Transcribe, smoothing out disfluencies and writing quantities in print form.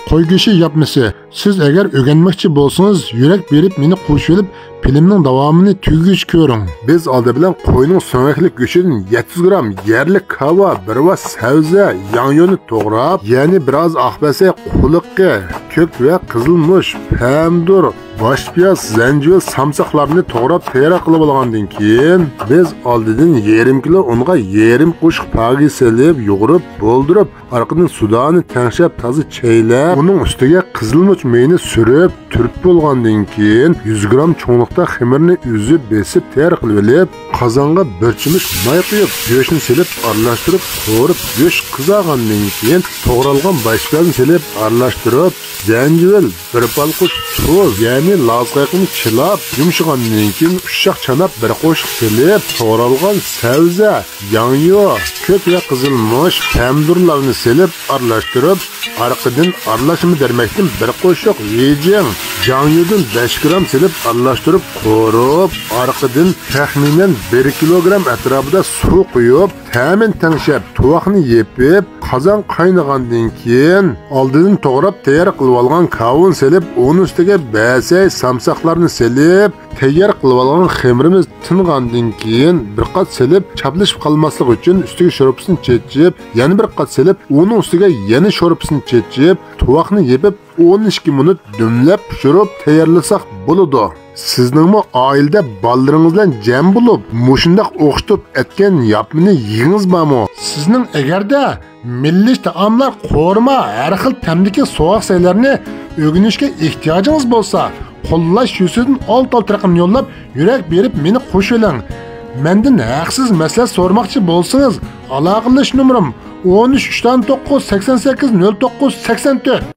qo'y go'shti yapmisi. Siz agar o'rganmoqchi bo'lsangiz, yurak berib meni qo'shilib, filmning davomini tugish ko'ring. Biz oldi bilan qo'yning so'ngaklik go'shtidan 700 gram yerli kava, bir vas sabzi, yangyoni to'g'rab, ya'ni biroz oqbasa, quliqqi, ko'k va qizilmush, pomidor, bosh piyoz, zanjir, samsoqlarni to'g'rab tayyor qilib olgandan keyin biz oldidan 1,5 kilo unga 1,5 qo'shiq pagi selib, yug'urib, bo'ldirib, orqadan sudani tanshab toza chaylab, uning ustiga qizilmuch mayni surib, turib bo'lgandan keyin 100 gram cho'nliqda xamirni uzib, besib tayyor qilib olib, qozonga bir chimish may quyib, go'shtni selib, aralashtirib, qo'rib, go'sht qizargandan keyin to'g'ralgan bosh piyozni selib, aralashtirib, zanjir, bir palqush tuz, ya'ni lazqayqini chilab, yumshagandan keyin ushshaq chanab bir qo'shiq selib, to'g'ralgan sabzi, yangyo, ko'k va qizilmush, pomidorlarni selib, aralashtirib, orqadan aralashma dermekdan bir qo'shiq yejing, yangyodan 5 gram selib, aralashtirib, qo'rib, orqadan taxminan 1 kilogram atrofida suv quyib, ta'min tanshab, tovoqni yepib, qozon qaynagandan keyin oldidan to'g'rab tayyor qilib olgan kavun selib, uning ustiga basay, samsoqlarni selib, tayyor qilib olgan xamirimiz tingandan keyin bir qat selib, chaplashib qolmaslik uchun ustiga sho'rpasini chechib, yana bir qat selib, uning ustiga yana sho'rpasini chechib, tovoqni yepib 12 minut dumlab pishirib tayyorlasak bo'ladi. Sizningmi oilada bolalaringiz bilan jam bo'lib, mushundaq o'qitib etgan yapmini yeyingiz bormi? Sizning agarda milliy taomlar, qo'rma, har xil tamdagi so'q saylarni o'rganishga ehtiyojingiz bo'lsa, qo'llash yusidan alt raqamni yo'llab, yurak berib meni qo'shiling. Mendan haqsiz maslahat so'ramoqchi bo'lsangiz, aloqalash nomerim 13 3 9 88 09 84.